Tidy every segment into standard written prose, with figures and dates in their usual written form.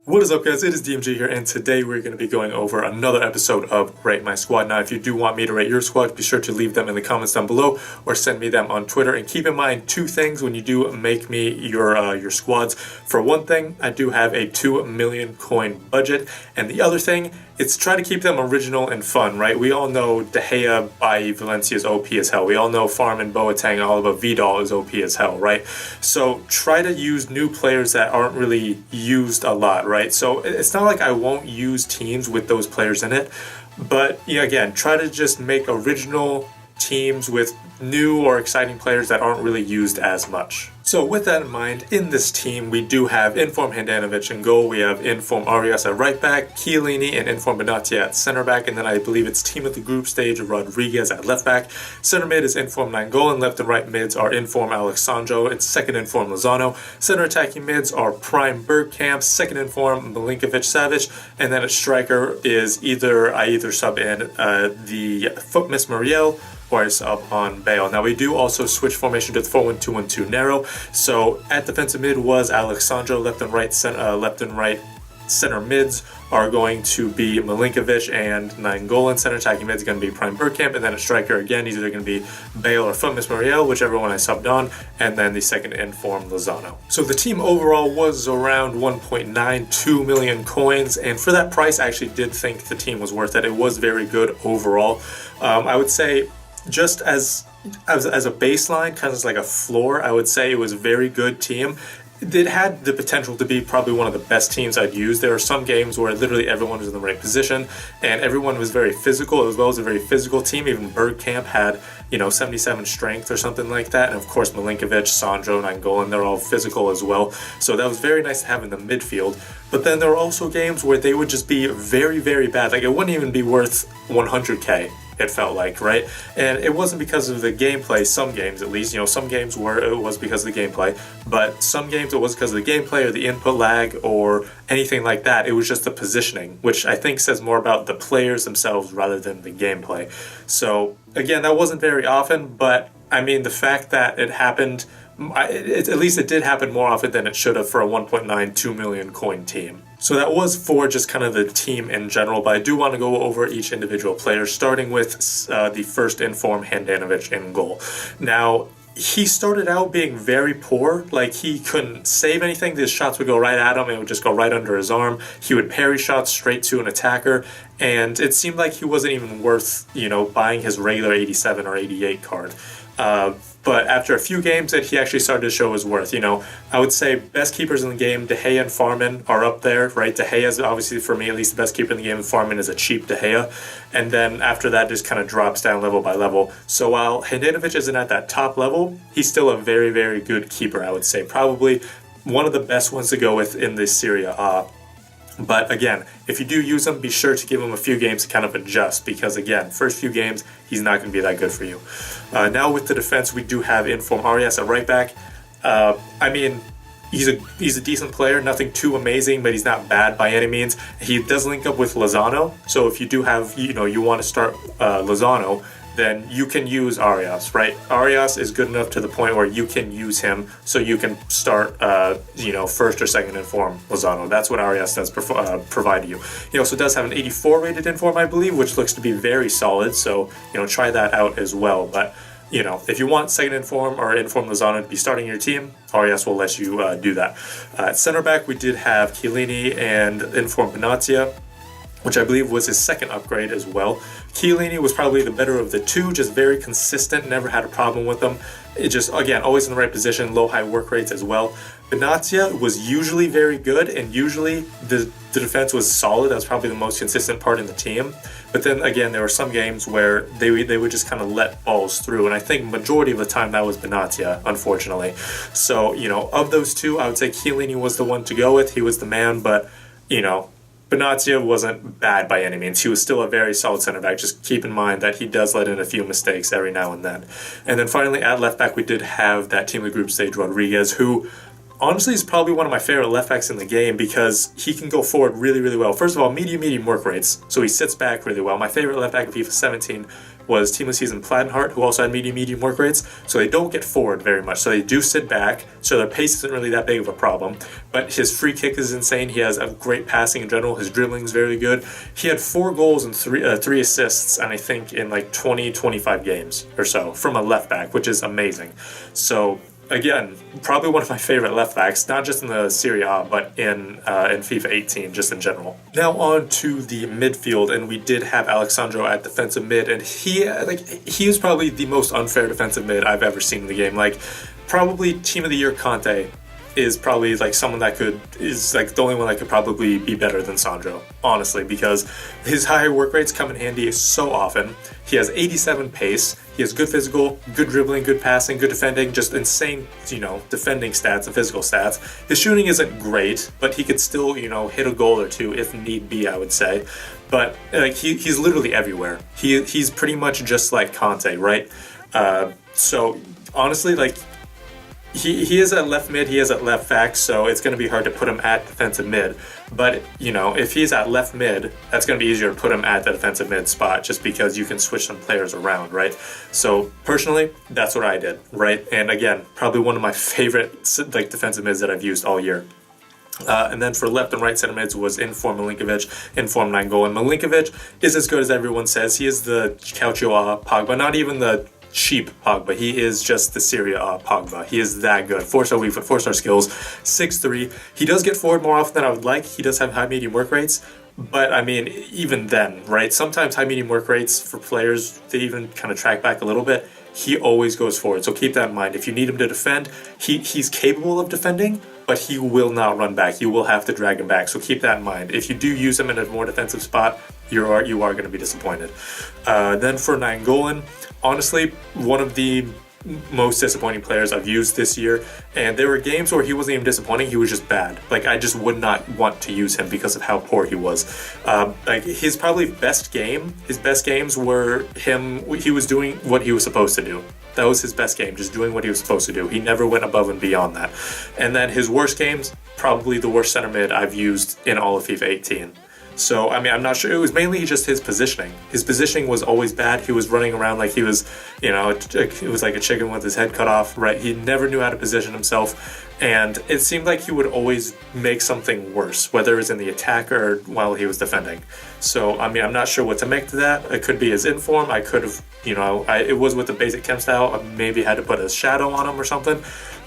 What is up, guys? It is DMG here, and today we're going to be going over another episode of Rate My Squad. Now, if you do want me to rate your squad, be sure to leave them in the comments down below or send me them on Twitter. And keep in mind two things when you do make me your squads. For one thing, I do have a 2 million coin budget, and the other thing, it's try to keep them original and fun, right? We all know De Gea by Valencia is OP as hell. We all know Farman, Boateng, Alaba, Vidal is OP as hell, right? So try to use new players that aren't really used a lot, right? So it's not like I won't use teams with those players in it, but yeah, again, try to just make original teams with new or exciting players that aren't really used as much. So with that in mind, in this team, we do have Inform Handanovic in goal, we have Inform Arias at right back, Chiellini and Inform Benatia at center back, and then I believe it's team of the group stage of Rodriguez at left back. Center mid is Inform Nainggolan, left and right mids are Inform Alexandro, and second Inform Lozano. Center attacking mids are Prime Bergkamp, second Inform Milinkovic-Savic, and then at striker is I either sub in the Footmiss Muriel or I sub on Bale. Now we do also switch formation to the 4-1-2-1-2 narrow. So at defensive mid was Alexandro, left and right center mids are going to be Milinkovic and Nainggolan. Center attacking mids is going to be Prime Bergkamp, and then a striker again, either going to be Bale or Footmiss Muriel, whichever one I subbed on, and then the second Inform Lozano. So the team overall was around 1.92 million coins, and for that price, I actually did think the team was worth it. It was very good overall. I would say just as a baseline, kind of like a floor, I would say it was a very good team. It had the potential to be probably one of the best teams I'd use. There are some games where literally everyone was in the right position and everyone was very physical, as well as a very physical team. Even Bergkamp had, 77 strength or something like that. And of course, Milinkovic, Sandro, Nainggolan, they're all physical as well. So that was very nice to have in the midfield. But then there were also games where they would just be very, very bad. Like it wouldn't even be worth 100k. It felt like, right? And it wasn't because of the gameplay, some games at least, some games where it was because of the gameplay, but some games it was because of the gameplay or the input lag or anything like that. It was just the positioning, which I think says more about the players themselves rather than the gameplay. So again, that wasn't very often, but I mean, the fact that it happened, at least it did happen more often than it should have for a 1.92 million coin team. So that was for just kind of the team in general, but I do want to go over each individual player, starting with the first Inform Handanovic in goal. Now, he started out being very poor, like he couldn't save anything. His shots would go right at him, it would just go right under his arm. He would parry shots straight to an attacker, and it seemed like he wasn't even worth, buying his regular 87 or 88 card. But after a few games that he actually started to show his worth, I would say best keepers in the game, De Gea and Farman are up there, right? De Gea is obviously, for me at least, the best keeper in the game, and Farman is a cheap De Gea. And then after that, just kind of drops down level by level. So while Handanovic isn't at that top level, he's still a very, very good keeper, I would say. Probably one of the best ones to go with in this Serie A. But again, if you do use him, be sure to give him a few games to kind of adjust, because again, first few games, he's not going to be that good for you. Now with the defense, we do have Inform Arias at right back. I mean, he's a decent player, nothing too amazing, but he's not bad by any means. He does link up with Lozano, so if you do have, you want to start Lozano, then you can use Arias, right? Arias is good enough to the point where you can use him, so you can start, first or second Inform Lozano. That's what Arias does provide you. He also does have an 84 rated Inform, I believe, which looks to be very solid, so, try that out as well. But, if you want second Inform or Inform Lozano to be starting your team, Arias will let you do that. At center back, we did have Chiellini and Inform Benatia, which I believe was his second upgrade as well. Chiellini was probably the better of the two, just very consistent, never had a problem with him. It just, again, always in the right position, low, high work rates as well. Benatia was usually very good, and usually the defense was solid. That was probably the most consistent part in the team. But then again, there were some games where they would just kind of let balls through, and I think majority of the time that was Benatia, unfortunately. So, of those two, I would say Chiellini was the one to go with. He was the man, but, Benatia wasn't bad by any means. He was still a very solid center back. Just keep in mind that he does let in a few mistakes every now and then. And then finally, at left back, we did have that team of the group stage, Rodriguez, who honestly is probably one of my favorite left backs in the game because he can go forward really, really well. First of all, medium work rates, so he sits back really well. My favorite left back in FIFA 17 was Team of the Season Plattenhart, who also had medium work rates, so they don't get forward very much. So they do sit back, so their pace isn't really that big of a problem. But his free kick is insane. He has a great passing in general. His dribbling is very good. He had 4 goals and 3 assists, and I think in like 20-25 games or so from a left back, which is amazing. So again, probably one of my favorite left backs, not just in the Serie A, but in FIFA 18, just in general. Now on to the midfield, and we did have Alexandro at defensive mid, and he is probably the most unfair defensive mid I've ever seen in the game. Like, probably Team of the Year Conte is probably like someone that is like the only one that could probably be better than Sandro, honestly, because his higher work rates come in handy so often. He has 87 pace, he has good physical, good dribbling, good passing, good defending, just insane, defending stats and physical stats. His shooting isn't great, but he could still, hit a goal or two if need be, I would say. But like he's literally everywhere. He's pretty much just like Conte, right? So honestly, like, He is at left mid, he is at left back, so it's going to be hard to put him at defensive mid. But, if he's at left mid, that's going to be easier to put him at the defensive mid spot just because you can switch some players around, right? So, personally, that's what I did, right? And again, probably one of my favorite defensive mids that I've used all year. And then for left and right center mids was Inform Milinkovic, Inform Nainggolan. Milinkovic is as good as everyone says. He is the Calcio Pogba, not even the cheap Pogba. He is just the Serie A Pogba. He is that good. 4-star weak foot, 4-star skills, 6'3". He does get forward more often than I would like. He does have high medium work rates. But I mean, even then, right? Sometimes high medium work rates for players, they even kind of track back a little bit. He always goes forward. So keep that in mind. If you need him to defend, he's capable of defending, but he will not run back. You will have to drag him back. So keep that in mind. If you do use him in a more defensive spot, you are going to be disappointed. Then for Nainggolan, honestly, one of the most disappointing players I've used this year, and there were games where he wasn't even disappointing, he was just bad. Like, I just would not want to use him because of how poor he was. Like, his best games were he was doing what he was supposed to do. That was his best game, just doing what he was supposed to do. He never went above and beyond that. And then his worst games, probably the worst center mid I've used in all of FIFA 18. So, I mean, I'm not sure. It was mainly just his positioning. His positioning was always bad. He was running around like he was, it was like a chicken with his head cut off, right? He never knew how to position himself. And it seemed like he would always make something worse, whether it was in the attack or while he was defending. So, I mean, I'm not sure what to make to that. It could be his inform. I could have, it was with the basic chem style. I maybe had to put a shadow on him or something.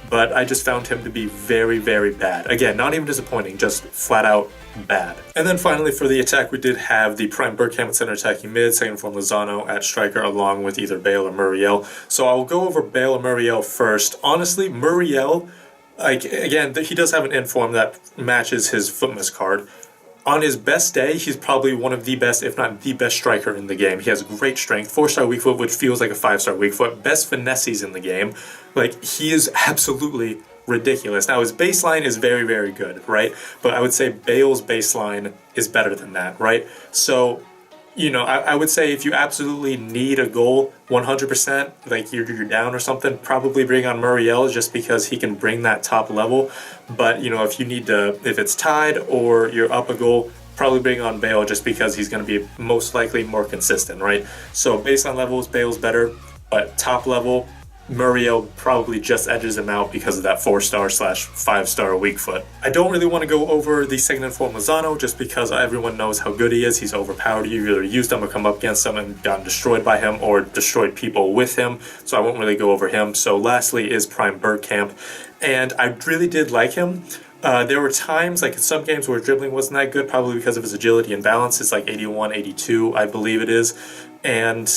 But I just found him to be very, very bad. Again, not even disappointing, just flat out bad. And then finally for the attack, we did have the Prime Bergkamp at center attacking mid, second form Lozano at striker, along with either Bale or Muriel. So I'll go over Bale or Muriel first. Honestly, Muriel, again, he does have an inform that matches his fitness card. On his best day, he's probably one of the best, if not the best striker in the game. He has great strength, 4-star weak foot, which feels like a 5-star weak foot, best finesses in the game. Like, he is absolutely ridiculous. Now, his baseline is very, very good, right? But I would say Bale's baseline is better than that, right? So, I would say if you absolutely need a goal 100%, like you're down or something, probably bring on Muriel just because he can bring that top level. But, if it's tied or you're up a goal, probably bring on Bale just because he's going to be most likely more consistent, right? So baseline levels, Bale's better, but top level, Muriel probably just edges him out because of that 4-star/5-star weak foot. I don't really want to go over the second inform Lozano just because everyone knows how good he is. He's overpowered. You either used him or come up against him and gotten destroyed by him or destroyed people with him, so I won't really go over him. So lastly is Prime Bergkamp, and I really did like him. There were times, like in some games, where dribbling wasn't that good, probably because of his agility and balance. It's like 81, 82, I believe it is. And,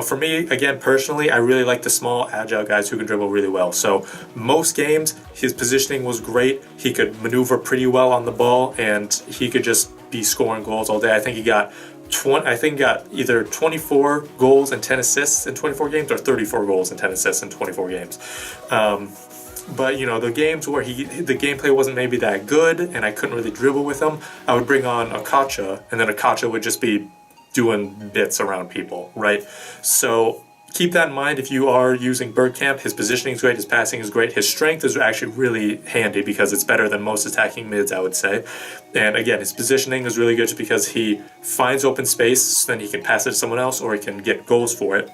for me, again, personally, I really like the small, agile guys who can dribble really well. So most games, his positioning was great. He could maneuver pretty well on the ball, and he could just be scoring goals all day. I think he got either 24 goals and 10 assists in 24 games or 34 goals and 10 assists in 24 games. But, the games where the gameplay wasn't maybe that good and I couldn't really dribble with him, I would bring on Akacha, and then Akacha would just be doing bits around people, right? So, keep that in mind if you are using Bergkamp. His positioning is great, his passing is great, his strength is actually really handy because it's better than most attacking mids, I would say. And again, his positioning is really good just because he finds open space, then he can pass it to someone else or he can get goals for it.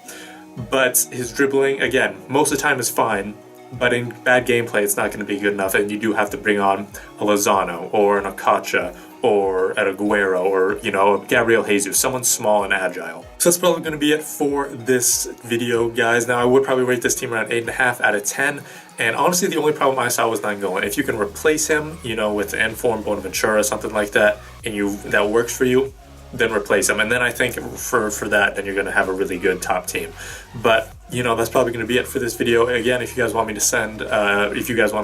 But his dribbling, again, most of the time is fine, but in bad gameplay it's not going to be good enough, and you do have to bring on a Lozano or an Akacha or an Aguero or, you know, Gabriel Jesus, someone small and agile. So that's probably going to be it for this video, guys. Now, I would probably rate this team around 8.5 out of 10. And honestly, the only problem I saw was Nainggolan. If you can replace him, you know, with Inform, Bonaventura, something like that, and that works for you, then replace him. And then I think for that, then you're going to have a really good top team. But, you know, that's probably going to be it for this video. Again, if you guys want me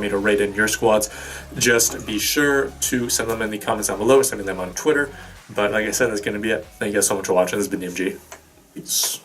to rate in your squads, just be sure to send them in the comments down below, send me them on Twitter. But like I said, that's going to be it. Thank you guys so much for watching. This has been DMG. Peace.